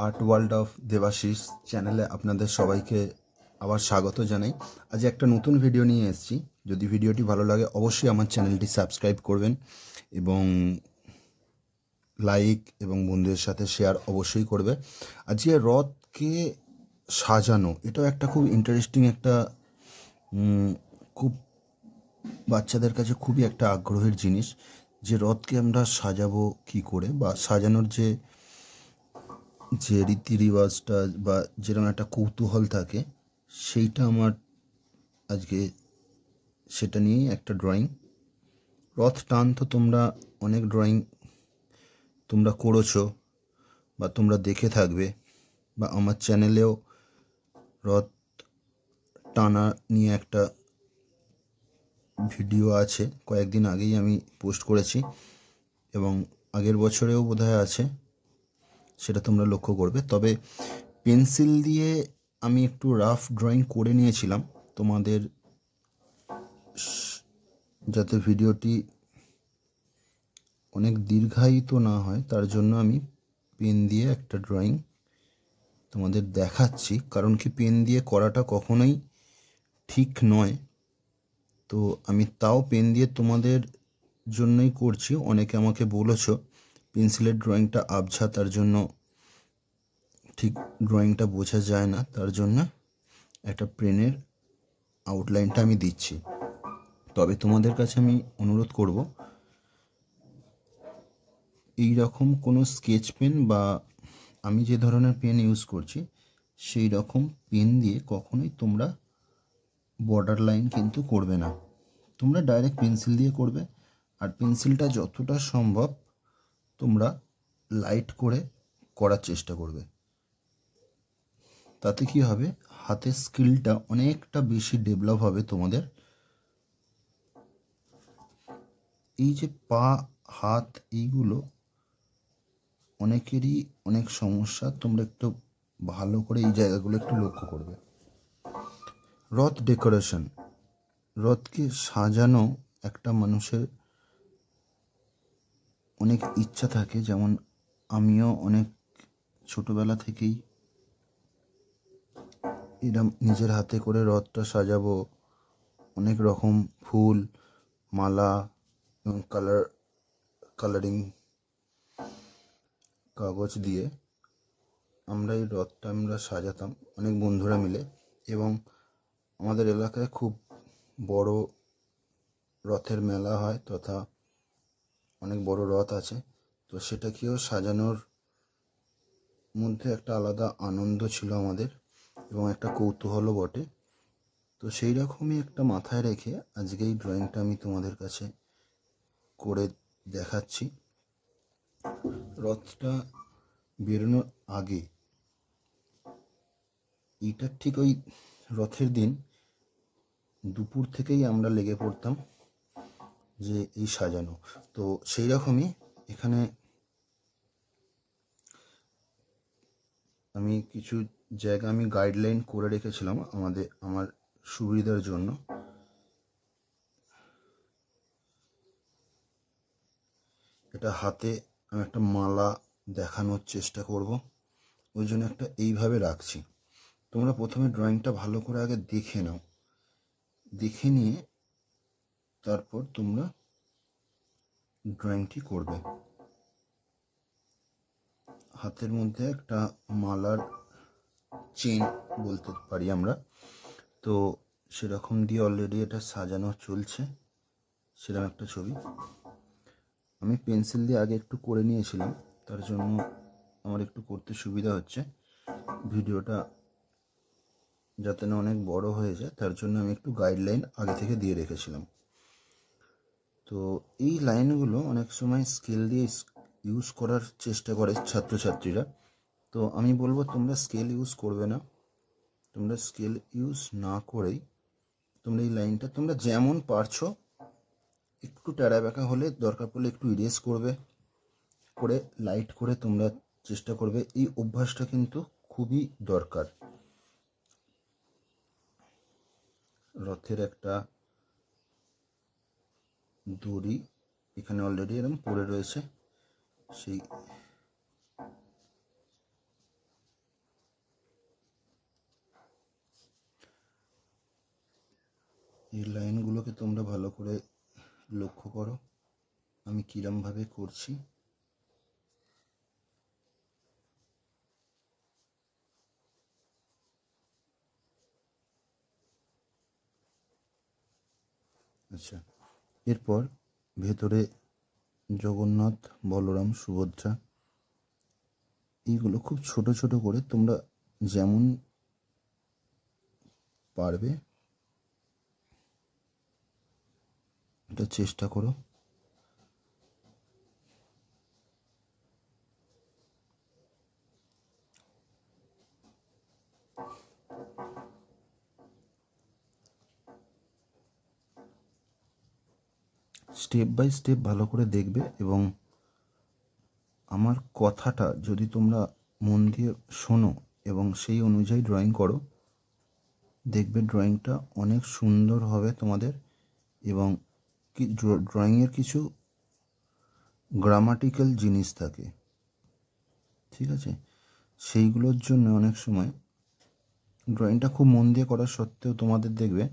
Art world of Debashis চ্যানেলে আপনাদের সবাইকে আবার স্বাগত জানাই। আজ একটা নতুন ভিডিও নিয়ে এসেছি। যদি ভিডিওটি ভালো লাগে অবশ্যই আমার চ্যানেলটি সাবস্ক্রাইব করবেন এবং লাইক এবং বন্ধুদের সাথে শেয়ার অবশ্যই করবে। আজকে রথকে সাজানো, এটাও একটা খুব ইন্টারেস্টিং একটা খুব বাচ্চাদের কাছে খুবই একটা আগ্রহের জিনিস, যে রথকে আমরা সাজাবো কি করে, বা সাজানোর যে রীতি রিওয়াজটা বা যেরকম একটা কৌতূহল থাকে, সেইটা আমার আজকে সেটা নিয়েই একটা ড্রয়িং। রথ টান তো তোমরা অনেক ড্রয়িং তোমরা করেছো বা তোমরা দেখে থাকবে, বা আমার চ্যানেলেও রথ টানা নিয়ে একটা ভিডিও আছে, কয়েকদিন আগেই আমি পোস্ট করেছি এবং আগের বছরেও বোধহয় আছে, সেটা তোমরা লক্ষ্য করবে। তবে পেন্সিল দিয়ে আমি একটু রাফ ড্রয়িং করে নিয়েছিলাম তোমাদের, যাতে ভিডিওটি অনেক দীর্ঘায়িত না হয় তার জন্য আমি পেন দিয়ে একটা ড্রয়িং তোমাদের দেখাচ্ছি। কারণ কি, পেন দিয়ে করাটা কখনোই ঠিক নয়, তো আমি তাও পেন দিয়ে তোমাদের জন্যই করছি। অনেকে আমাকে বলেছো পেন্সিলের ড্রয়িংটা আবছা, তার জন্য ঠিক ড্রয়িংটা বোঝা যায় না, তার জন্য একটা পেনের আউটলাইনটা আমি দিচ্ছি। তবে তোমাদের কাছে আমি অনুরোধ করব, এই রকম কোনো স্কেচ পেন বা আমি যে ধরনের পেন ইউজ করছি সেই রকম পেন দিয়ে কখনোই তোমরা বর্ডার লাইন কিন্তু করবে না, তোমরা ডাইরেক্ট পেন্সিল দিয়ে করবে। আর পেন্সিলটা যতটা সম্ভব তোমরা লাইট করে করার চেষ্টা করবে। তাতে কি হবে, হাতের স্কিলটা অনেকটা বেশি ডেভেলপ হবে তোমাদের। এই যে পা, হাত, এইগুলো অনেকেরই অনেক সমস্যা, তোমরা একটু ভালো করে এই জায়গাগুলো একটু লক্ষ্য করবে। রথ ডেকোরেশন, রথকে সাজানো একটা মানুষের অনেক ইচ্ছা থাকে, যেমন আমিও অনেক ছোটবেলা থেকেই এরম নিজের হাতে করে রথটা সাজাবো, অনেক রকম ফুল, মালা এবং কালারিং কাগজ দিয়ে আমরা এই রথটা সাজাতাম অনেক বন্ধুরা মিলে। এবং আমাদের এলাকায় খুব বড় রথের মেলা হয়, তথা অনেক বড় রথ আছে, তো সেটাকেও সাজানোর মধ্যে একটা আলাদা আনন্দ ছিল আমাদের এবং একটা কৌতূহলও বটে। তো সেই রকমই একটা মাথায় রেখে আজকে এই ড্রয়িংটা আমি তোমাদের কাছে করে দেখাচ্ছি। রথটা বেরোনোর আগে, এইটা ঠিক ওই রথের দিন দুপুর থেকেই আমরা লেগে পড়তাম যে এই সাজানো। তো সেই রকমই এখানে আমি কিছু জায়গা আমি গাইডলাইন করে রেখেছিলাম আমার সুবিধার জন্য। এটা হাতে আমি একটা মালা দেখানোর চেষ্টা করব, ওই জন্য একটা এইভাবে রাখছি। তোমরা প্রথমে ড্রয়িংটা ভালো করে আগে দেখে নাও, দেখে নিয়ে তারপর তোমরা ড্রয়িংটি করবে। হাতের মধ্যে একটা মালার চেন বলতে পারি আমরা, তো সেরকম দিয়ে অলরেডি এটা সাজানো চলছে, সেরকম একটা ছবি আমি পেন্সিল দিয়ে আগে একটু করে নিয়েছিলাম, তার জন্য আমার একটু করতে সুবিধা হচ্ছে। ভিডিওটা যাতে না অনেক বড় হয়ে যায় তার জন্য আমি একটু গাইডলাইন আগে থেকে দিয়ে রেখেছিলাম। তো এই লাইনগুলো অনেক সময় স্কেল দিয়ে ইউজ করার চেষ্টা করে ছাত্রছাত্রীরা, তো আমি বলবো তোমরা স্কেল ইউজ করবে না। তোমরা স্কেল ইউজ না করেই তোমরা এই লাইনটা তোমরা যেমন পারছো, একটু টেরা বেঁকা হলে দরকার পড়লে একটু ইরেজ করবে, করে লাইট করে তোমরা চেষ্টা করবে। এই অভ্যাসটা কিন্তু খুবই দরকার। রথের একটা দড়ি এখানে অলরেডি এরকম পড়ে রয়েছে, সেই এই লাইনগুলোকে তোমরা ভালো করে লক্ষ্য করো আমি কিরমভাবে করছি। আচ্ছা, এরপর ভেতরে জগন্নাথ, বলরাম, সুভদ্রা এইগুলো খুব ছোট ছোট করে তোমরা যেমন পারবে এটা চেষ্টা করো। স্টেপ বাই স্টেপ ভালো করে দেখবে এবং আমার কথাটা যদি তোমরা মন দিয়ে শোনো এবং সেই অনুযায়ী ড্রয়িং করো, দেখবে ড্রয়িংটা অনেক সুন্দর হবে তোমাদের। এবং ড্রয়িংয়ের কিছু গ্রামাটিক্যাল জিনিস থাকে, ঠিক আছে, সেইগুলোর জন্য অনেক সময় ড্রয়িংটা খুব মন দিয়ে করা সত্ত্বেও তোমাদের দেখবে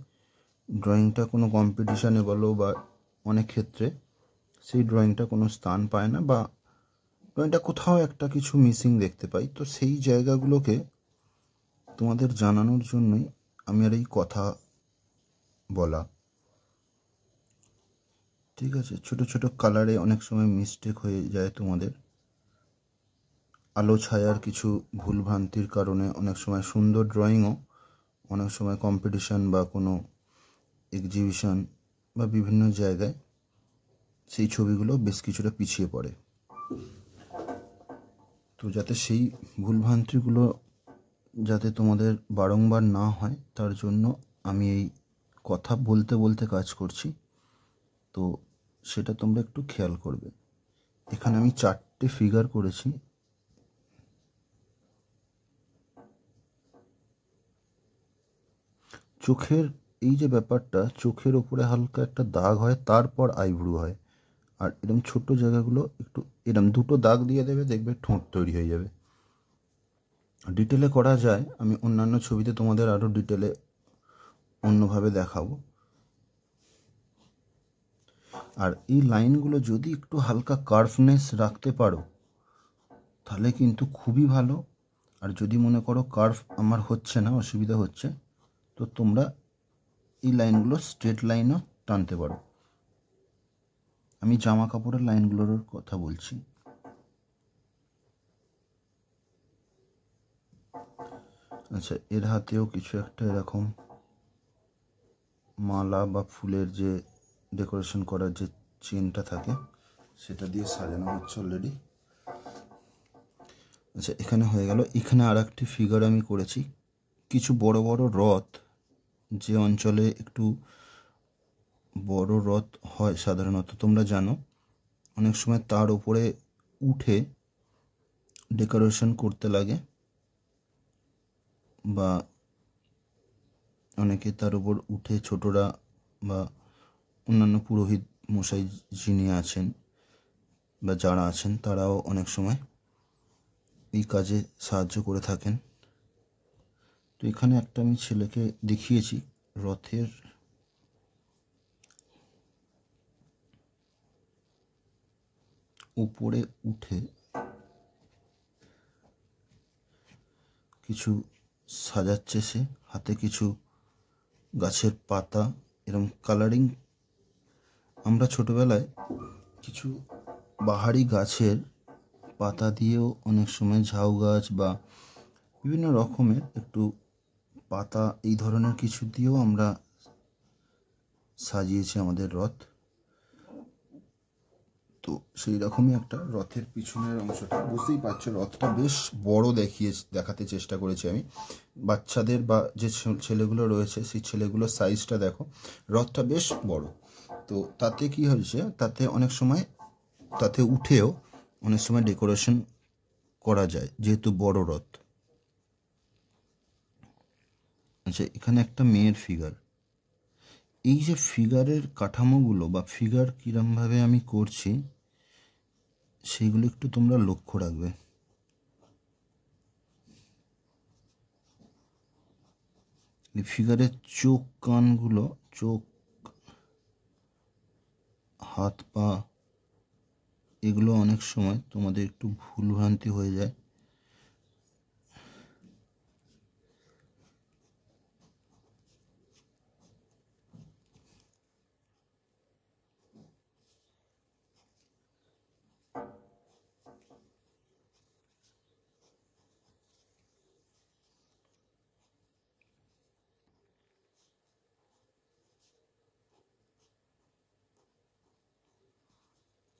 ড্রয়িংটা কোনো কম্পিটিশানে বলো বা অনেক ক্ষেত্রে সেই ড্রয়িংটা কোনো স্থান পায় না বা ড্রয়িংটা কোথাও একটা কিছু মিসিং দেখতে পাই। তো সেই জায়গাগুলোকে তোমাদের জানানোর জন্যই আমি আর এই কথা বলা, ঠিক আছে। ছোট ছোট কালারে অনেক সময় মিস্টেক হয়ে যায় তোমাদের, আলো ছায়ার কিছু ভুলভ্রান্তির কারণে অনেক সময় সুন্দর ড্রয়িংও অনেক সময় কম্পিটিশান বা কোনো এক্সিবিশন বা বিভিন্ন জায়গায় সেই ছবিগুলো বেশ কিছুটা পিছিয়ে পড়ে। তো যাতে সেই ভুলভ্রান্তিগুলো যাতে তোমাদের বারংবার না হয় তার জন্য আমি এই কথা বলতে বলতে কাজ করছি। তো সেটা তোমরা একটু খেয়াল করবে। এখানে আমি 4টে ফিগার করেছি। চোখের এই যে ব্যাপারটা, চোখের ওপরে হালকা একটা দাগ হয়, তারপর আইব্রু হয়। আর এরকম ছোট্ট জায়গাগুলো একটু এরকম 2টো দাগ দিয়ে দেবে, দেখবে ঠোঁট তৈরি হয়ে যাবে। ডিটেলে করা যায়, আমি অন্যান্য ছবিতে তোমাদের আরও ডিটেলে অন্যভাবে দেখাবো। আর এই লাইনগুলো যদি একটু হালকা কার্ভনেস রাখতে পারো তাহলে কিন্তু খুবই ভালো। আর যদি মনে করো কার্ভ আমার হচ্ছে না, অসুবিধা হচ্ছে, তো তোমরা এই লাইনগুলো স্ট্রেট লাইনও টানতে পারো। আমি জামা কাপড়ের লাইনগুলোর কথা বলছি। আচ্ছা, এর হাতেও কিছু একটা এরকম মালা বা ফুলের যে ডেকোরেশন করার যে চেনটা থাকে সেটা দিয়ে সাজানো হচ্ছে অলরেডি। আচ্ছা, এখানে হয়ে গেল। এখানে আর একটি ফিগার আমি করেছি, কিছু বড় বড় রথ, যে অঞ্চলে একটু বড় রথ হয় সাধারণত তোমরা জানো, অনেক সময় তার উপরে উঠে ডেকোরেশন করতে লাগে বা অনেকে তার উপর উঠে, ছোটরা বা অন্যান্য পুরোহিত মশাই যিনি আছেন বা যারা আছেন তারাও অনেক সময় এই কাজে সাহায্য করে থাকেন। তো এখানে একটা আমি ছেলেকে দেখিয়েছি রথের উপরে উঠে কিছু সাজাচ্ছে, সে হাতে কিছু গাছের পাতা এরম কালারিং। আমরা ছোটবেলায় কিছু বাহারি গাছের পাতা দিয়েও অনেক সময় ঝাউ গাছ বা বিভিন্ন রকমের একটু পাতা এই ধরনের কিছু দিয়েও আমরা সাজিয়েছি আমাদের রথ। তো সেই রকমই একটা রথের পিছনের অংশটা বুঝতেই পারছো, রথটা বেশ বড় দেখাতে চেষ্টা করেছি আমি। বাচ্চাদের বা যে ছেলেগুলো রয়েছে সেই ছেলেগুলোর সাইজটা দেখো, রথটা বেশ বড়। তো তাতে কি হয়েছে, তাতে অনেক সময় তাতে উঠেও অনেক সময় ডেকোরেশন করা যায় যেহেতু বড় রথ। আচ্ছা, এখানে একটা মেয়ের ফিগার। এই যে ফিগারের কাঠামোগুলো বা ফিগার কিরমভাবে আমি করছি সেইগুলো একটু তোমরা লক্ষ্য রাখবে। এই ফিগারের চোখ কানগুলো, চোখ হাত পা এগুলো অনেক সময় তোমাদের একটু ভুলভ্রান্তি হয়ে যায়।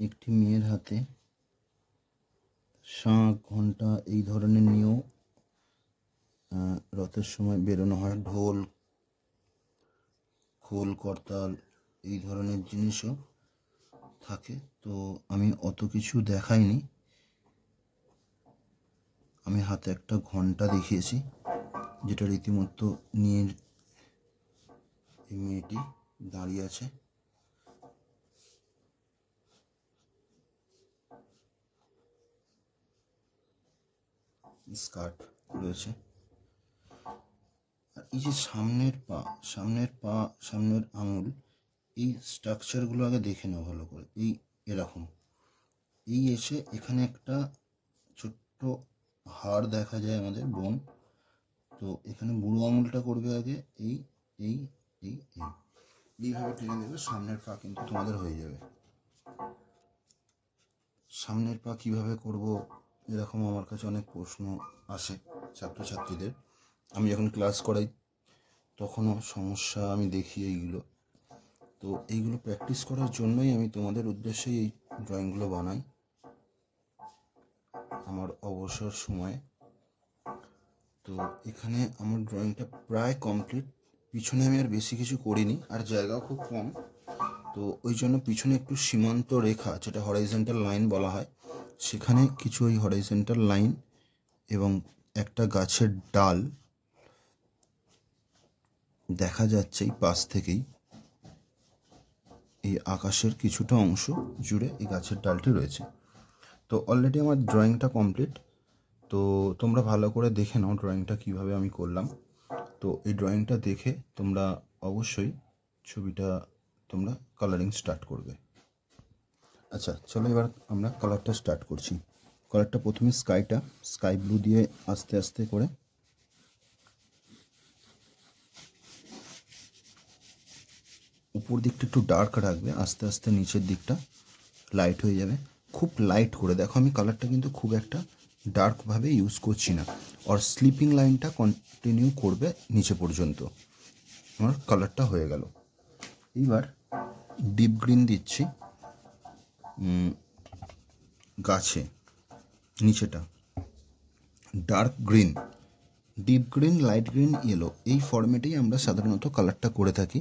একটি মেয়ের হাতে শাঁখ ঘণ্টা এই ধরনের নিয়েও রথের সময় বেরোনো হয়। ঢোল খোল করতাল এই ধরনের জিনিসও থাকে। তো আমি অত কিছু দেখাইনি, আমি হাতে একটা ঘণ্টা দেখিয়েছি যেটা রীতিমতো নিয়ে এই মেয়েটি দাঁড়িয়ে আছে। স্কার্ট রয়েছে। আর এই যে সামনের সামনের আঙুল, এই স্ট্রাকচারগুলো আগে দেখে নাও ভালো করে। এই এরকম এই এসে এখানে একটা ছোট্ট হাড় দেখা যায় আমাদের বোন। তো এখানে বুড়ো আঙুলটা করবে আগে এই এই এই এইভাবে টেনে দেবে, সামনের পা কিন্তু তোমাদের হয়ে যাবে। সামনের পা কিভাবে করব এরকম আমার কাছে অনেক প্রশ্ন আসে ছাত্রছাত্রীদের। আমি যখন ক্লাস করাই তখনও সমস্যা আমি দেখি এইগুলো। তো এইগুলো প্র্যাকটিস করার জন্যই আমি তোমাদের উদ্দেশ্যে এই ড্রয়িংগুলো বানাই আমার অবসর সময়ে। তো এখানে আমার ড্রয়িংটা প্রায় কমপ্লিট। পিছনে আমি আর বেশি কিছু করিনি, আর জায়গাও খুব কম। তো ওই জন্য পিছনে একটু সীমান্ত রেখা, যেটা হরাইজন্টাল লাইন বলা হয়, সেখানে কিছু ওই হরাইজন্টাল লাইন এবং একটা গাছের ডাল দেখা যাচ্ছে এই পাশ থেকেই। এই আকাশের কিছুটা অংশ জুড়ে এই গাছের ডালটি রয়েছে। তো অলরেডি আমার ড্রয়িংটা কমপ্লিট। তো তোমরা ভালো করে দেখে নাও ড্রয়িংটা কিভাবে আমি করলাম। তো এই ড্রয়িংটা দেখে তোমরা অবশ্যই ছবিটা তোমরা কালারিং স্টার্ট করবে। আচ্ছা চলো এবার আমরা কালারটা স্টার্ট করছি। কালারটা প্রথমে স্কাই ব্লু দিয়ে আস্তে আস্তে করে উপর দিকটা একটু ডার্ক রাখবে, আস্তে আস্তে নিচের দিকটা লাইট হয়ে যাবে। খুব লাইট করে দেখো, আমি কালারটা কিন্তু খুব একটা ডার্কভাবে ইউজ করছি না। আর স্লিপিং লাইনটা কন্টিনিউ করবে নিচে পর্যন্ত। আমার কালারটা হয়ে গেল। এইবার ডিপ গ্রিন দিচ্ছি গাছে, নিচেটা dark green, deep green, light green, yellow, এই ফরম্যাটেই আমরা সাধারণত কালারটা করে থাকি।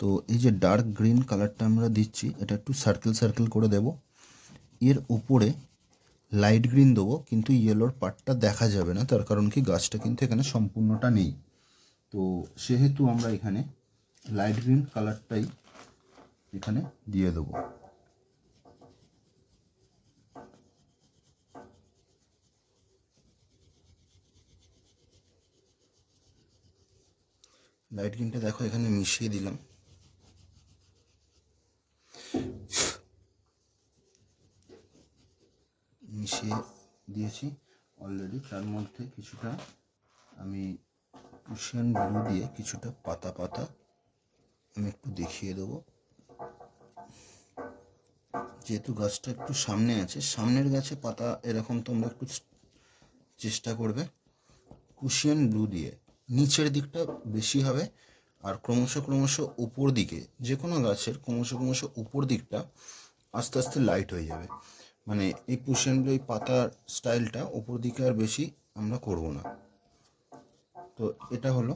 তো এই যে ডার্ক গ্রিন কালারটা আমরা দিচ্ছি, এটা একটু সার্কেল সার্কেল করে দেব। এর উপরে লাইট গ্রিন দেবো, কিন্তু ইয়েলোর পার্টটা দেখা যাবে না, তার কারণ কি গাছটা কিন্তু এখানে সম্পূর্ণটা নেই। তো সেহেতু আমরা এখানে লাইট গ্রিন কালারটাই এখানে দিয়ে দেবো। লাইট গ্রিনটা দেখো এখানে মিশিয়ে দিলাম। মিশিয়ে দিয়েছি অলরেডি। তার মধ্যে কিছুটা আমি কুশিয়ান ব্লু দিয়ে কিছুটা পাতা পাতা আমি একটু দেখিয়ে দেবো। যেহেতু গাছটা একটু সামনে আছে, সামনের গাছে পাতা এরকম তোমরা একটু চেষ্টা করবে কুশিয়ান ব্লু দিয়ে। নিচের দিকটা বেশি হবে, আর ক্রমশ ক্রমশ উপর দিকে যে কোনো গাছের ক্রমশ উপর দিকটা আস্তে আস্তে লাইট হয়ে যাবে। মানে এই কুশিয়ান ব্লু, এই পাতার স্টাইলটা উপর দিকে আর বেশি আমরা করব না। তো এটা হলো।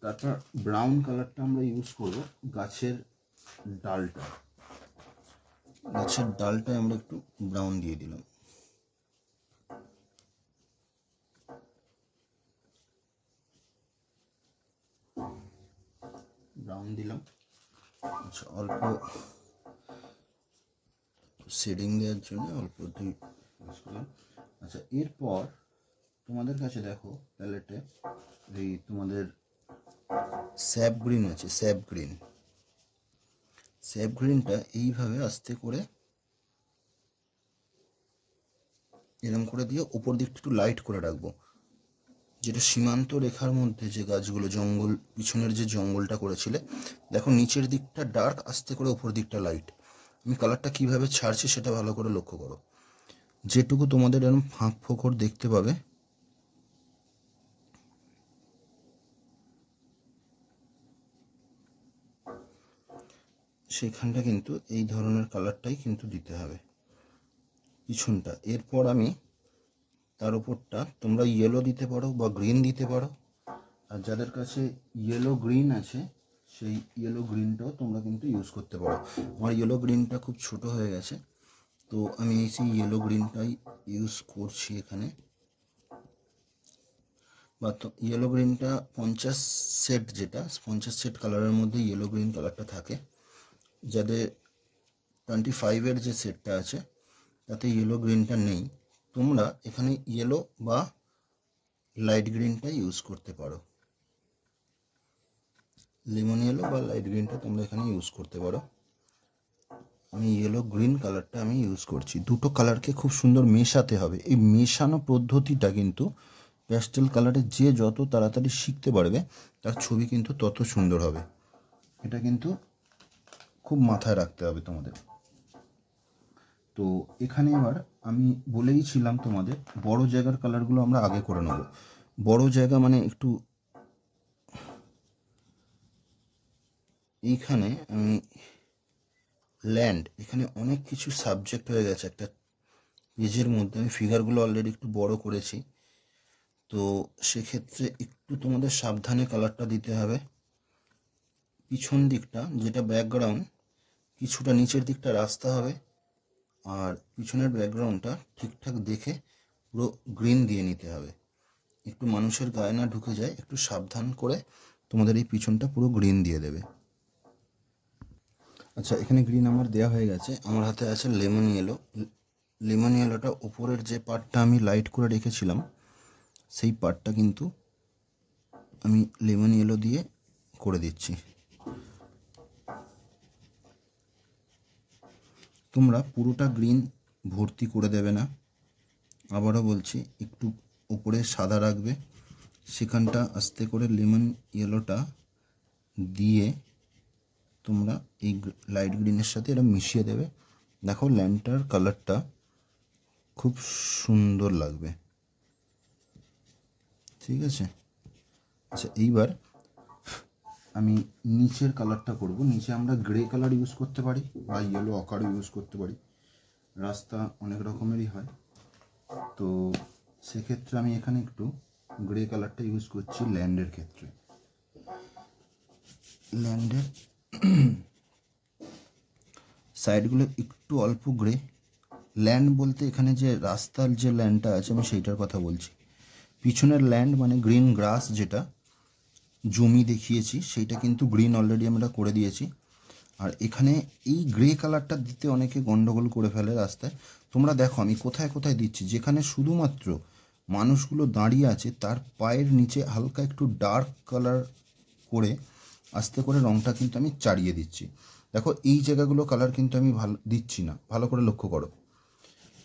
তারপর ব্রাউন কালারটা আমরা ইউজ করব গাছের ডালটায় আমরা একটু ব্রাউন দিয়ে দিলাম। ব্রাউন দিলাম। আচ্ছা, অল্প শেডিং দেওয়ার জন্য অল্প একটু ইউজ করলাম। আচ্ছা, এরপর তোমাদের কাছে দেখো প্যালেটে এই তোমাদের স্যাপ গ্রিন আছে, স্যাপ গ্রিন। স্যাপ গ্রিনটা এইভাবে আস্তে করে এরকম করে দিয়ে ওপর দিকটা একটু লাইট করে রাখবো, যেটা সীমান্ত রেখার মধ্যে যে গাছগুলো, জঙ্গল পিছনের যে জঙ্গলটা করেছিলে, দেখো নিচের দিকটা ডার্ক, আস্তে করে ওপর দিকটা লাইট। আমি কালারটা কিভাবে ছাড়ছি সেটা ভালো করে লক্ষ্য করো। যেটুকু তোমাদের এরকম ফাঁক ফোকর দেখতে পাবে, সেখানটা কিন্তু এই ধরনের কালারটাই কিন্তু দিতে হবে পিছনটা। এরপর আমি তার উপরটা তোমরা ইয়েলো দিতে পারো বা গ্রিন দিতে পারো, আর যাদের কাছে ইয়েলো গ্রিন আছে সেই ইয়েলো গ্রিনটাও তোমরা কিন্তু ইউজ করতে পারো। আমার ইয়েলো গ্রিনটা খুব ছোট হয়ে গেছে, তো আমি সেই ইয়েলো গ্রিনটাই ইউজ করছি এখানে। বা তো ইয়েলো গ্রিনটা 50 সেট, যেটা 50 সেট কালারের মধ্যে ইয়েলো গ্রিন কালারটা থাকে। যাদের 25-এর যে সেটটা আছে তাতে ইয়েলো গ্রিনটা নেই, তোমরা এখানে ইয়েলো বা লাইট গ্রিনটা ইউজ করতে পারো। লেমন ইয়েলো বা লাইট গ্রিনটা তোমরা এখানে ইউজ করতে পারো। আমি ইয়েলো গ্রিন কালারটা আমি ইউজ করছি। দুটো কালারকে খুব সুন্দর মেশাতে হবে। এই মেশানো পদ্ধতিটা কিন্তু প্যাস্টেল কালারে যে যত তাড়াতাড়ি শিখতে পারবে তার ছবি কিন্তু তত সুন্দর হবে। এটা কিন্তু খুব মাথায় রাখতে হবে তোমাদের। তো এখানে এবার আমি বলেই ছিলাম তোমাদের, বড় জায়গার কালারগুলো আমরা আগে করে নেব। বড় জায়গা মানে একটু এইখানে আমি ল্যান্ড, এখানে অনেক কিছু সাবজেক্ট হয়ে গেছে একটা পেজের মধ্যে। আমি ফিগারগুলো অলরেডি একটু বড় করেছি, তো সেক্ষেত্রে একটু তোমাদের সাবধানে কালারটা দিতে হবে। পিছন দিকটা যেটা ব্যাকগ্রাউন্ড, কিছুটা নিচের দিকটা রাস্তা হবে, আর পিছনের ব্যাকগ্রাউন্ডটা ঠিকঠাক দেখে পুরো গ্রিন দিয়ে নিতে হবে। একটু মানুষের গায়ে না ঢুকে যায়, একটু সাবধান করে তোমাদের এই পিছনটা পুরো গ্রিন দিয়ে দেবে। আচ্ছা, এখানে গ্রিন আমার দেওয়া হয়ে গেছে। আমার হাতে আছে লেমন ইয়েলো। লেমন ইয়েলোটা উপরের যে পার্টটা আমি লাইট করে রেখেছিলাম সেই পার্টটা কিন্তু আমি লেমন ইয়েলো দিয়ে করে দিচ্ছি। তোমরা পুরোটা গ্রিন ভর্তি করে দেবে না, আবারও বলছি, একটু উপরে সাদা রাখবে, সেখানটা আস্তে করে লেমন ইয়েলোটা দিয়ে তোমরা এই লাইট গ্রিনের সাথে এটা মিশিয়ে দেবে। দেখো ল্যান্ডটার কালারটা খুব সুন্দর লাগবে, ঠিক আছে। আচ্ছা, এইবার আমি নিচের কালারটা করব। নিচে আমরা গ্রে কালার ইউজ করতে পারি বা ইয়েলো অকারও ইউজ করতে পারি, রাস্তা অনেক রকমেরই হয়। তো সেক্ষেত্রে আমি এখানে একটু গ্রে কালারটা ইউজ করছি ল্যান্ডের ক্ষেত্রে। ল্যান্ডের সাইডগুলো একটু অল্প গ্রে। ল্যান্ড বলতে এখানে যে রাস্তার যে ল্যান্ডটা আছে আমি সেইটার কথা বলছি। পিছনের ল্যান্ড মানে গ্রিন গ্রাস, যেটা জমি দেখিয়েছি সেইটা কিন্তু গ্রিন অলরেডি আমরা করে দিয়েছি। আর এখানে এই গ্রে কালারটা দিতে অনেকে গন্ডগোল করে ফেলে রাস্তায়। তোমরা দেখো আমি কোথায় কোথায় দিচ্ছি, যেখানে শুধুমাত্র মানুষগুলো দাঁড়িয়ে আছে তার পায়ের নিচে হালকা একটু ডার্ক কালার করে আস্তে করে রঙটা কিন্তু আমি চাড়িয়ে দিচ্ছি। দেখো এই জায়গাগুলো কালার কিন্তু আমি ভালো দিচ্ছি না, ভালো করে লক্ষ্য করো।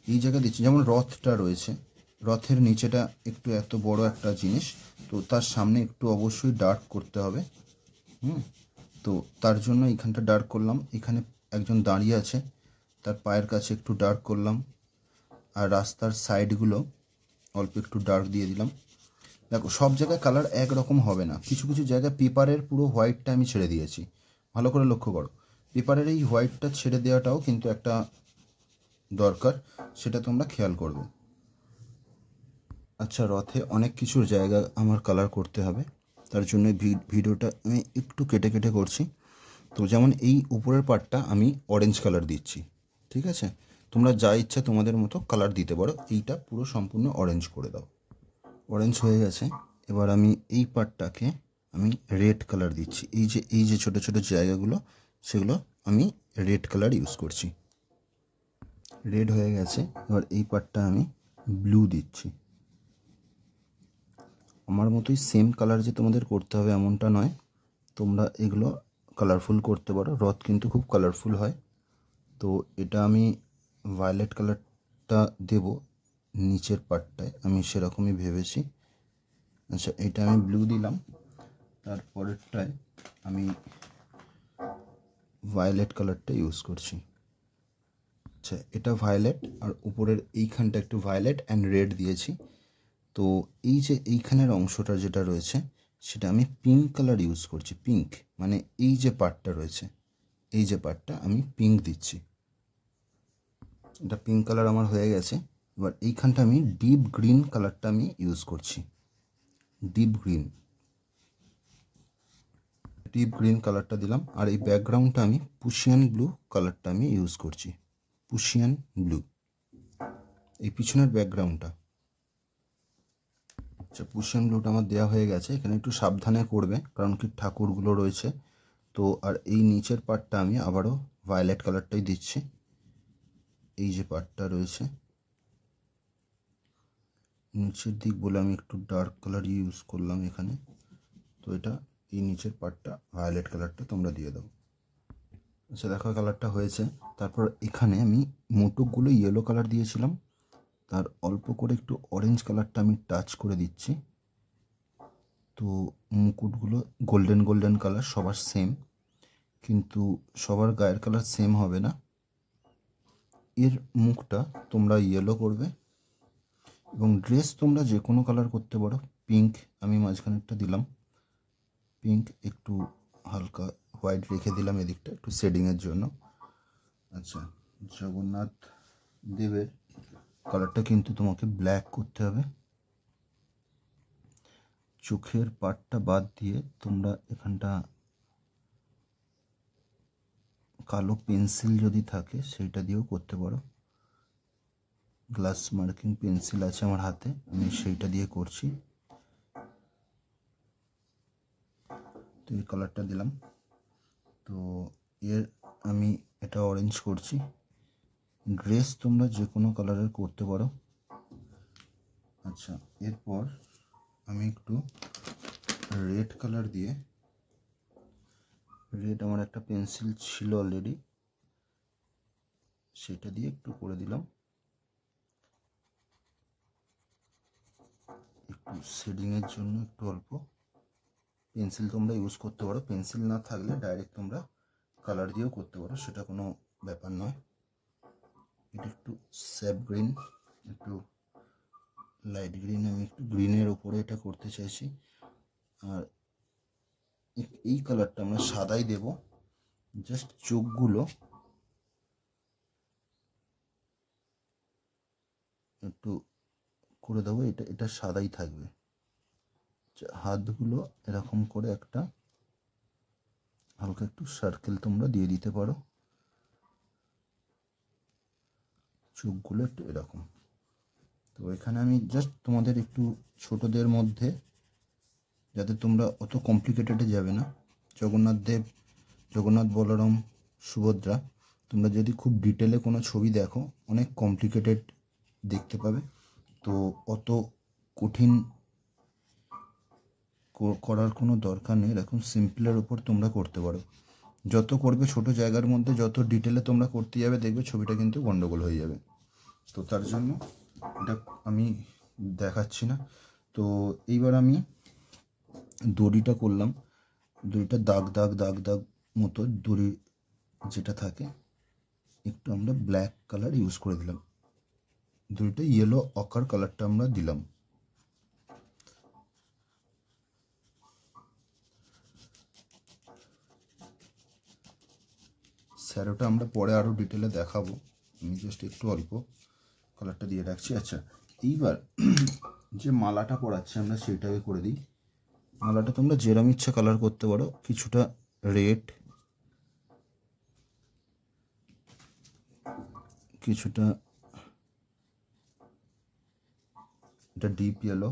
এই জায়গা দিচ্ছি, যেমন রথটা রয়েছে, রথের নিচেটা একটু এত বড় একটা জিনিস, তো তার সামনে একটু অবশ্যই ডার্ক করতে হবে। তো তার জন্য এইখানটা ডার্ক করলাম। এখানে একজন দাঁড়িয়ে আছে, তার পায়ের কাছে একটু ডার্ক করলাম, আর রাস্তার সাইডগুলো অল্প একটু ডার্ক দিয়ে দিলাম। দেখো সব জায়গায় কালার একরকম হবে না, কিছু কিছু জায়গায় পেপারের পুরো হোয়াইটটা আমি ছেড়ে দিয়েছি, ভালো করে লক্ষ্য করো। পেপারের এই হোয়াইটটা ছেড়ে দেওয়াটাও কিন্তু একটা দরকার, সেটা তোমরা খেয়াল করবে। আচ্ছা, রথে অনেক কিছুর জায়গা আমার কালার করতে হবে, তার জন্য ভিডিওটা আমি একটু কেটে কেটে করছি। তো যেমন এই উপরের পার্টটা আমি অরেঞ্জ কালার দিচ্ছি, ঠিক আছে। তোমরা যা ইচ্ছা তোমাদের মতো কালার দিতে পারো, এইটা পুরো সম্পূর্ণ অরেঞ্জ করে দাও। অরেঞ্জ হয়ে গেছে। এবার আমি এই পার্টটাকে আমি রেড কালার দিচ্ছি। এই যে ছোটো ছোটো জায়গাগুলো, সেগুলো আমি রেড কালার ইউজ করছি। রেড হয়ে গেছে। এবার এই পার্টটা আমি ব্লু দিচ্ছি। আমার মতোই সেম কালার যে তোমাদের করতে হবে এমনটা নয়, তোমরা এগুলো কালারফুল করতে পারো, রথ কিন্তু খুব কালারফুল হয়। তো এটা আমি ভায়োলেট কালারটা দেব নিচের পার্টটায়, আমি সেরকমই ভেবেছি। আচ্ছা, এটা আমি ব্লু দিলাম, তারপরেরটায় আমি ভায়োলেট কালারটা ইউজ করছি। আচ্ছা, এটা ভায়োলেট আর উপরের এইখানটা একটু ভায়োলেট অ্যান্ড রেড দিয়েছি। তো এই যে এইখানের অংশটা যেটা রয়েছে সেটা আমি পিঙ্ক কালার ইউজ করছি। পিঙ্ক মানে এই যে পার্টটা রয়েছে, এই যে পার্টটা আমি পিঙ্ক দিচ্ছি। এটা পিঙ্ক কালার আমার হয়ে গেছে। এবার এইখানটা আমি ডিপ গ্রিন কালারটা আমি ইউজ করছি। ডিপ গ্রিন কালারটা দিলাম। আর এই ব্যাকগ্রাউন্ডটা আমি পুশিয়ান ব্লু কালারটা আমি ইউজ করছি। পুশিয়ান ব্লু এই পিছনের ব্যাকগ্রাউন্ডটা। আচ্ছা, পুশিয়ান ব্লুটা আমার দেওয়া হয়ে গেছে। এখানে একটু সাবধানে করবে, কারণ কি ঠাকুরগুলো রয়েছে তো। আর এই নিচের পার্টটা আমি আবারও ভায়োলেট কালারটাই দিচ্ছি। এই যে পার্টটা রয়েছে নিচের দিক বলে আমি একটু ডার্ক কালার ইউজ করলাম এখানে। তো এটা এই নিচের পার্টটা ভায়োলেট কালারটা তোমরা দিয়ে দাও। আচ্ছা, দেখো কালারটা হয়েছে। তারপর এখানে আমি মোটকগুলো ইয়েলো কালার দিয়েছিলাম, তার অল্প করে একটু অরেঞ্জ কালারটা আমি টাচ করে দিচ্ছি। তো মুকুটগুলো গোল্ডেন কালার, সবার সেম, কিন্তু সবার গায়ের কালার সেম হবে না। এর মুখটা তোমরা ইয়েলো করবে এবং ড্রেস তোমরা যে কোনো কালার করতে পারো। পিঙ্ক আমি মাঝখানেরটা দিলাম, পিঙ্ক একটু হালকা হোয়াইট রেখে দিলাম এদিকটা একটু শেডিংয়ের জন্য। আচ্ছা, জগন্নাথ দেবের কালারটা কিন্তু তোমাকে ব্ল্যাক করতে হবে। চোখের পাটটা বাদ দিয়ে তোমরা এখানটা কালো পেন্সিল যদি থাকে সেইটা দিয়েও করতে পারো। গ্লাস মার্কিং পেন্সিল আছে আমার হাতে, আমি সেইটা দিয়ে করছি। তো এই কালারটা দিলাম। তো এর আমি এটা অরেঞ্জ করছি। ড্রেস তোমরা যে কোনো কালারের করতে পারো। আচ্ছা, এরপর আমি একটু রেড কালার দিয়ে, রেড আমার একটা পেন্সিল ছিল অলরেডি, সেটা দিয়ে একটু করে দিলাম। একটু শেডিংয়ের জন্য একটু অল্প পেন্সিল তোমরা ইউজ করতে পারো। পেন্সিল না থাকলে ডাইরেক্ট তোমরা কালার দিয়েও করতে পারো, সেটা কোনো ব্যাপার নয়। এটা একটু স্যাপ গ্রিন, একটু লাইট গ্রিন, আমি একটু গ্রিনের ওপরে এটা করতে চাইছি। আর এই কালারটা আমরা সাদাই দেব, জাস্ট চোখগুলো একটু করে দেবো। এটা সাদাই থাকবে। হাতগুলো এরকম করে একটা হালকা একটু সার্কেল তোমরা দিয়ে দিতে পারো। চোখগুলো একটু এরকম। তো এখানে আমি জাস্ট তোমাদের একটু ছোটদের মধ্যে, যাতে তোমরা অত কমপ্লিকেটেডে যাবে না। জগন্নাথ বলরাম সুভদ্রা তোমরা যদি খুব ডিটেলে কোনো ছবি দেখো অনেক কমপ্লিকেটেড দেখতে পাবে। তো অত কঠিন করার কোনো দরকার নেই। এরকম সিম্পলের উপর তোমরা করতে পারো। যত করবে ছোট জায়গার মধ্যে, যত ডিটেলে তোমরা করতে যাবে, দেখবে ছবিটা কিন্তু গন্ডগোল হয়ে যাবে। তো তার জন্য এটা আমি দেখাচ্ছি না। তো এইবার আমি দড়িটা করলাম। দড়িটা দাগ মতো দড়ি যেটা থাকে, একটু আমরা ব্ল্যাক কালার ইউজ করে দিলাম। দড়িটা ইয়েলো অকার কালারটা আমরা দিলাম। স্যারোটা আমরা পরে আরও ডিটেলে দেখাবো, আমি জাস্ট একটু অল্প কালারটা দিয়ে রাখছি। আচ্ছা, এইবার যে মালাটা পরাচ্ছি আমরা সেইটাকে করে দিই। মালাটা তোমরা যেরম ইচ্ছা কালার করতে পারো, কিছুটা রেড, কিছুটা এটা ডিপ ইয়েলো,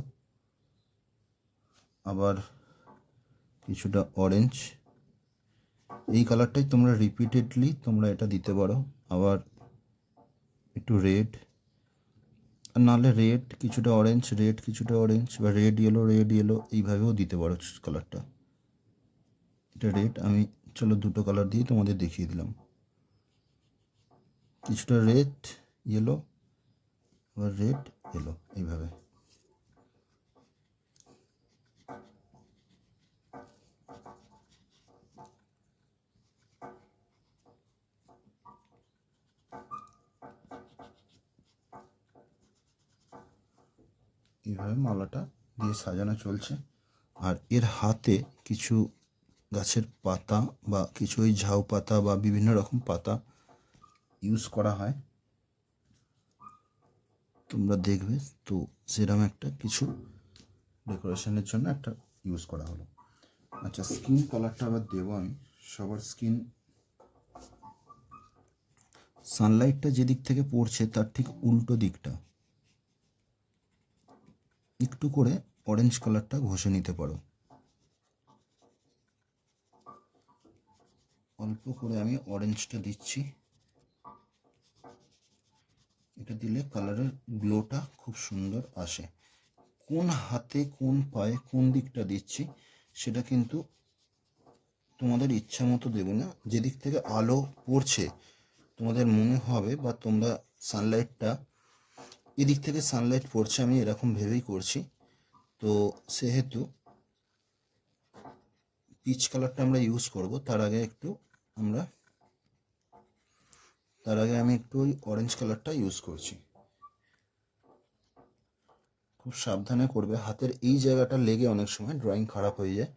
আবার কিছুটা অরেঞ্জ। এই কালারটাই তোমরা রিপিটেডলি তোমরা এটা দিতে পারো। আবার একটু রেড, আর নাহলে রেড কিছুটা অরেঞ্জ, রেড কিছুটা অরেঞ্জ, বা রেড ইয়েলো এইভাবেও দিতে পারো কালারটা। এটা রেড, আমি চলো দুটো কালার দিয়ে তোমাদের দেখিয়ে দিলাম। কিছুটা রেড ইয়েলো, আবার রেড ইয়েলো, এইভাবে। এইভাবে মালাটা দিয়ে সাজানো চলছে। আর এর হাতে কিছু গাছের পাতা বা কিছু ওই ঝাউ পাতা বা বিভিন্ন রকম পাতা ইউজ করা হয়, তোমরা দেখবে। তো সেরকম একটা কিছু ডেকোরেশনের জন্য একটা ইউজ করা হলো। আচ্ছা, স্কিন কালারটা আবার দেবো আমি। সবার স্কিন, সানলাইটটা যেদিক থেকে পড়ছে তার ঠিক উল্টো দিকটা একটু করে অরেঞ্জ কালারটা ঘষে নিতে পারো। অল্প করে আমি অরেঞ্জটা দিচ্ছি। এটা দিলে কালারের গ্লোটা খুব সুন্দর আসে। কোন হাতে কোন পায়ে কোন দিকটা দিচ্ছি সেটা কিন্তু তোমাদের ইচ্ছা মতো দেবে না। যেদিক থেকে আলো পড়ছে তোমাদের মনে হবে, বা তোমরা সানলাইটটা এদিক থেকে সানলাইট পড়ছে আমি এরকম ভেবেই করছি। তো সেহেতু পিচ কালারটা আমরা ইউজ করব। তার আগে আমি একটু ওই অরেঞ্জ কালারটা ইউজ করছি। খুব সাবধানে করবে, হাতের এই জায়গাটা লেগে অনেক সময় ড্রয়িং খারাপ হয়ে যায়।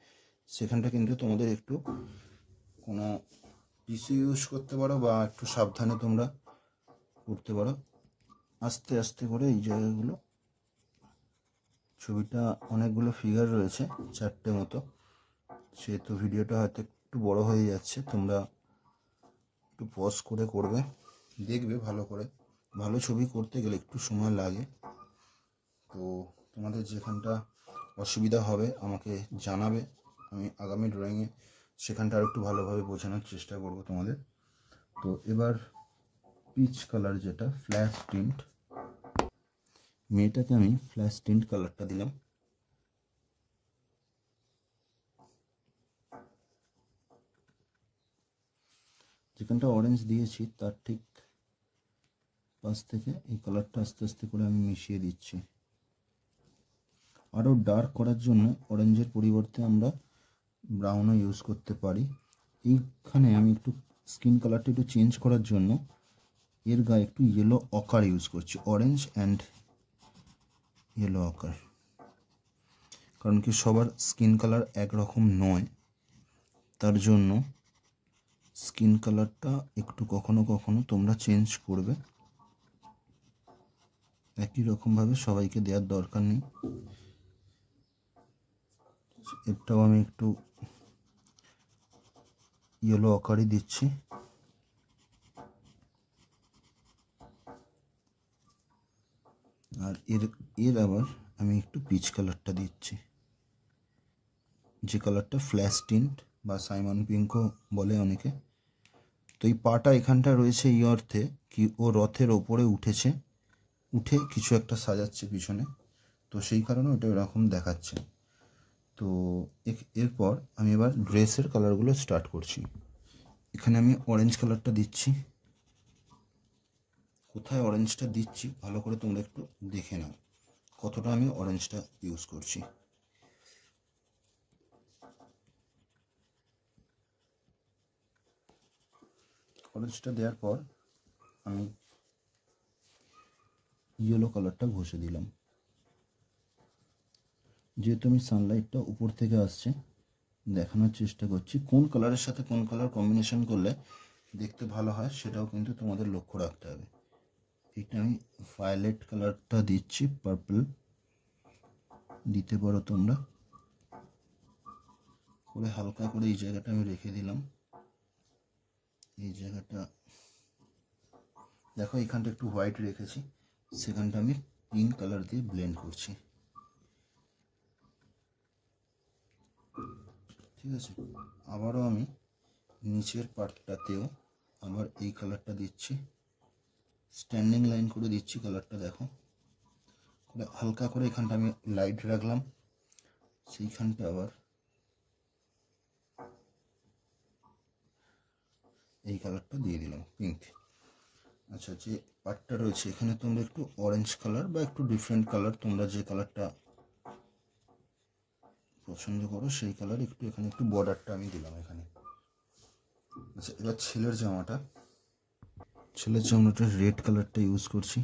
সেখানটা কিন্তু তোমাদের একটু কোনো টিস্যু ইউজ করতে পারো, বা একটু সাবধানে তোমরা করতে পারো। আস্তে আস্তে করে এই জায়গাগুলো, ছবিটা অনেকগুলো ফিগার রয়েছে, 4টে মতো, সেহেতু ভিডিওটা হয়তো একটু বড় হয়ে যাচ্ছে। তোমরা একটু পজ করে করবে, দেখবে ভালো করে। ভালো ছবি করতে গেলে একটু সময় লাগে। তো তোমাদের যেখানটা অসুবিধা হবে আমাকে জানাবে, আমি আগামী ড্রয়িংয়ে সেখানটা আর একটু ভালোভাবে বোঝানোর চেষ্টা করব তোমাদের। তো এবার পিচ কালার, যেটা ফ্ল্যাশ টিন্ট, মেয়েটাকে আমি ফ্ল্যাশ টিন্ট কালারটা দিলাম। যেখানটা অরেঞ্জ দিয়েছি তার ঠিক পাশ থেকে এই কালারটা আস্তে আস্তে করে আমি মিশিয়ে দিচ্ছি। আরও ডার্ক করার জন্য অরেঞ্জের পরিবর্তে আমরা ব্রাউনও ইউজ করতে পারি। এইখানে আমি একটু স্কিন কালারটা একটু চেঞ্জ করার জন্য এর গায়ে একটু ইয়েলো অকার ইউজ করছি, অরেঞ্জ অ্যান্ড ইয়েলো অকার। কারণ কি সবার স্কিন কালার একরকম নয়, তার জন্য স্কিন কালারটা একটু কখনো কখনো তোমরা চেঞ্জ করবে। একই রকমভাবে সবাইকে দেওয়ার দরকার নেই। এটাও আমি একটু ইয়েলো আকারই দিচ্ছি। আর এর আবার আমি একটু পিচ কালারটা দিচ্ছি, যে কালারটা ফ্ল্যাশ টিন্ট বা সাইমন পিঙ্কও বলে অনেকে। তো এই পাটা এখানটা রয়েছে এই অর্থে কি ও রথের ওপরে উঠে কিছু একটা সাজাচ্ছে পিছনে, তো সেই কারণে ওটা এরকম দেখাচ্ছে। তো এরপর আমি এবার ড্রেসের কালারগুলো স্টার্ট করছি। এখানে আমি অরেঞ্জ কালারটা দিচ্ছি। কোথায় অরেঞ্জটা দিচ্ছি ভালো করে তোমরা একটু দেখে নাও, কতটা আমি অরেঞ্জটা ইউজ করছি। অরেঞ্জটা দেওয়ার পর আমি ইয়েলো কালারটা ঘষে দিলাম। যেহেতু আমি সানলাইটটা উপর থেকে আসছে দেখানোর চেষ্টা করছি, কোন কালারের সাথে কোন কালার কম্বিনেশন করলে দেখতে ভালো হয় সেটাও কিন্তু তোমাদের লক্ষ্য রাখতে হবে। এটা আমি ভায়োলেট কালারটা দিচ্ছি, পার্পল দিতে পারো তোমরা। করে হালকা করে এই জায়গাটা আমি রেখে দিলাম। এই জায়গাটা দেখো, এখানটা একটু হোয়াইট রেখেছি, সেখানটা আমি পিঙ্ক কালার দিয়ে ব্লেন্ড করছি। ঠিক আছে, আবারও আমি নিচের পার্টটাতেও আবার এই কালারটা দিচ্ছি, স্ট্যান্ডিং লাইন করে দিচ্ছি কালারটা। দেখো হালকা করে এখানটা আমি লাইট রাখলাম, সেইখানটা আবার এই কালারটা দিয়ে দিলাম, পিঙ্ক। আচ্ছা, যে পার্টটা রয়েছে এখানে তোমরা একটু অরেঞ্জ কালার বা একটু ডিফারেন্ট কালার, তোমরা যে কালারটা পছন্দ করো সেই কালার একটু, এখানে একটু বর্ডারটা আমি দিলাম এখানে। আচ্ছা, এবার ছেলের জামাটা রেড কালারটা ইউজ করছি।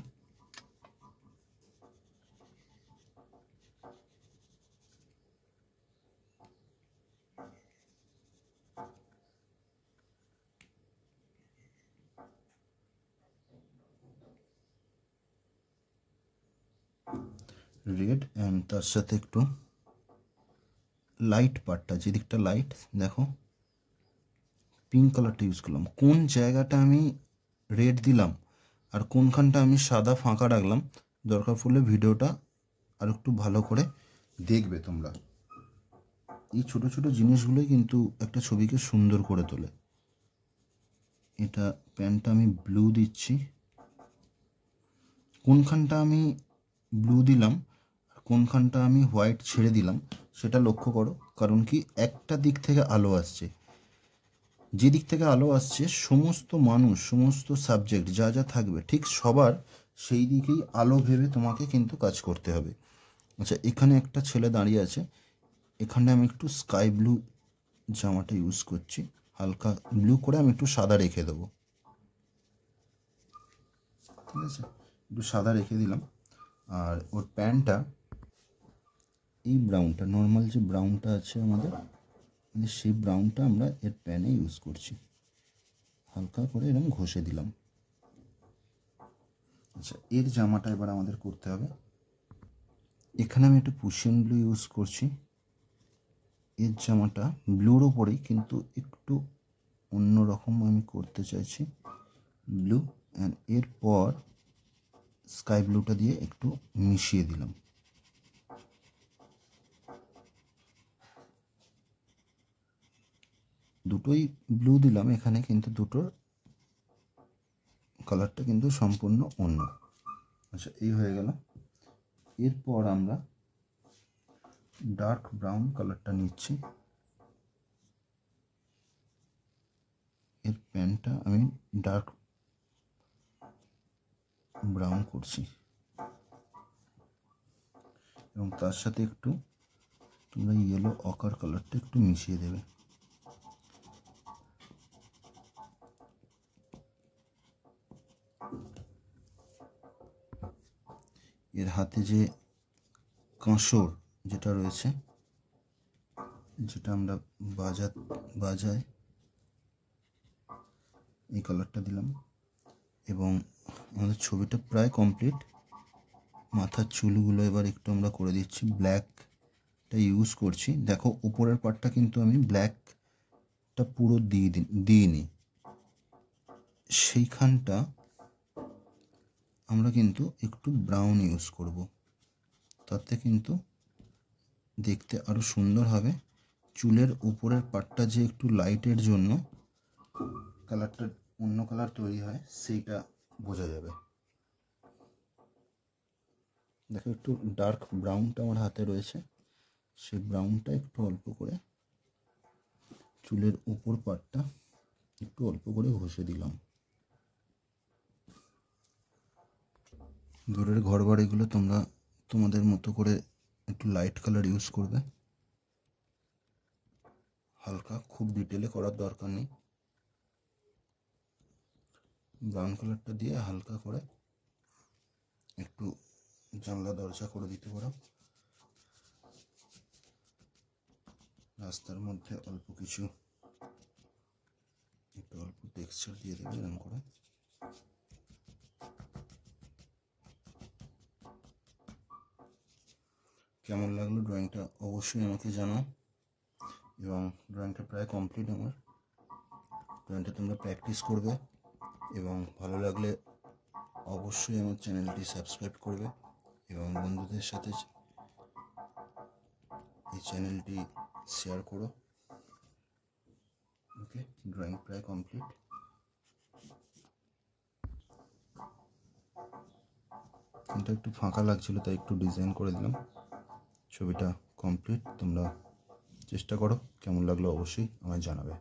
রেড অ্যান্ড তার সাথে একটু লাইট পার্টটা, যেদিকটা লাইট দেখো পিঙ্ক কালারটা ইউজ করলাম। কোন জায়গাটা আমি রেড দিলাম আর কোনখানটা আমি সাদা ফাঁকা রাখলাম, দরকার পড়লে ভিডিওটা আর একটু ভালো করে দেখবে তোমরা। এই ছোট ছোট জিনিসগুলোই কিন্তু একটা ছবিকে সুন্দর করে তোলে। এটা প্যান্টটা আমি ব্লু দিচ্ছি, কোনখানটা আমি ব্লু দিলাম আর কোনখানটা আমি হোয়াইট ছেড়ে দিলাম সেটা লক্ষ্য করো। কারণ কি, একটা দিক থেকে আলো আসছে, যে দিক থেকে আলো আসছে সমস্ত মানুষ, সমস্ত সাবজেক্ট যা যা থাকবে ঠিক সবার সেই দিকেই আলো ভেবে তোমাকে কিন্তু কাজ করতে হবে। আচ্ছা, এখানে একটা ছেলে দাঁড়িয়ে আছে, এখানে আমি একটু স্কাই ব্লু জামাটা ইউজ করছি, হালকা ব্লু করে আমি একটু সাদা রেখে দেবো। ঠিক আছে, একটু সাদা রেখে দিলাম। আর ওর প্যান্টটা এই ব্রাউনটা, নর্মাল যে ব্রাউনটা আছে আমাদের, মানে সেই ব্রাউনটা আমরা এর প্যানে ইউজ করছি, হালকা করে এরকম ঘষে দিলাম। আচ্ছা, এর জামাটা এবার আমাদের করতে হবে। এখানে আমি একটু পুশিয়ান ব্লু ইউজ করছি। এর জামাটা ব্লুর ওপরেই কিন্তু একটু অন্যরকম আমি করতে চাইছি, ব্লু অ্যান্ড এরপর স্কাই ব্লুটা দিয়ে একটু মিশিয়ে দিলাম। দুটোই ব্লু দিলাম এখানে, কিন্তু দুটোর কালারটা কিন্তু সম্পূর্ণ অন্য। আচ্ছা, এই হয়ে গেল। এরপর আমরা ডার্ক ব্রাউন কালারটা নিচ্ছি, এর প্যান্টটা আমি ডার্ক ব্রাউন করছি এবং তার সাথে একটু তোমরা ইয়েলো অকার কালারটা একটু মিশিয়ে দেবে। এর হাতে যে কাঁসর যেটা রয়েছে, যেটা আমরা বাজাই, এই কালারটা দিলাম এবং আমাদের ছবিটা প্রায় কমপ্লিট। মাথার চুলগুলো এবার একটু আমরা করে দিচ্ছি, ব্ল্যাকটা ইউজ করছি। দেখো উপরের পার্টটা কিন্তু আমি ব্ল্যাকটা পুরো দিইনি, সেইখানটা আমরা কিন্তু একটু ব্রাউন ইউজ করব, তাতে কিন্তু দেখতে আরও সুন্দর হবে। চুলের উপরের পার্টটা যে একটু লাইটের জন্য কালারটা অন্য কালার তৈরি হয়, সেইটা বোঝা যাবে। দেখো একটু ডার্ক ব্রাউনটা আমার হাতে রয়েছে, সেই ব্রাউনটা একটু অল্প করে চুলের উপর পার্টটা একটু অল্প করে ঘষে দিলাম। দূরের ঘর বাড়িগুলো তোমরা তোমাদের মতো করে একটু লাইট কালার ইউজ করবে, হালকা, খুব ডিটেলে করার দরকার নেই। ব্রাউন কালারটা দিয়ে হালকা করে একটু জানলা দরজা করে দিতে পারো। রাস্তার মধ্যে অল্প কিছু একটু অল্প টেক্সচার দিয়ে দেবে এরকম করে। কেমন লাগলো ড্রয়িংটা অবশ্যই আমাকে জানাও, এবং ড্রয়িংটা প্রায় কমপ্লিট আমার। ড্রয়িংটা তোমরা প্র্যাকটিস করবে এবং ভালো লাগলে অবশ্যই আমার চ্যানেলটি সাবস্ক্রাইব করবে এবং বন্ধুদের সাথে এই চ্যানেলটি শেয়ার করো। ওকে, ড্রয়িং প্রায় কমপ্লিট। এটা একটু ফাঁকা লাগছিল তাই একটু ডিজাইন করে দিলাম। ছবিটা কমপ্লিট, তোমরা চেষ্টা করো, কেমন লাগলো অবশ্যই আমায় জানাবে।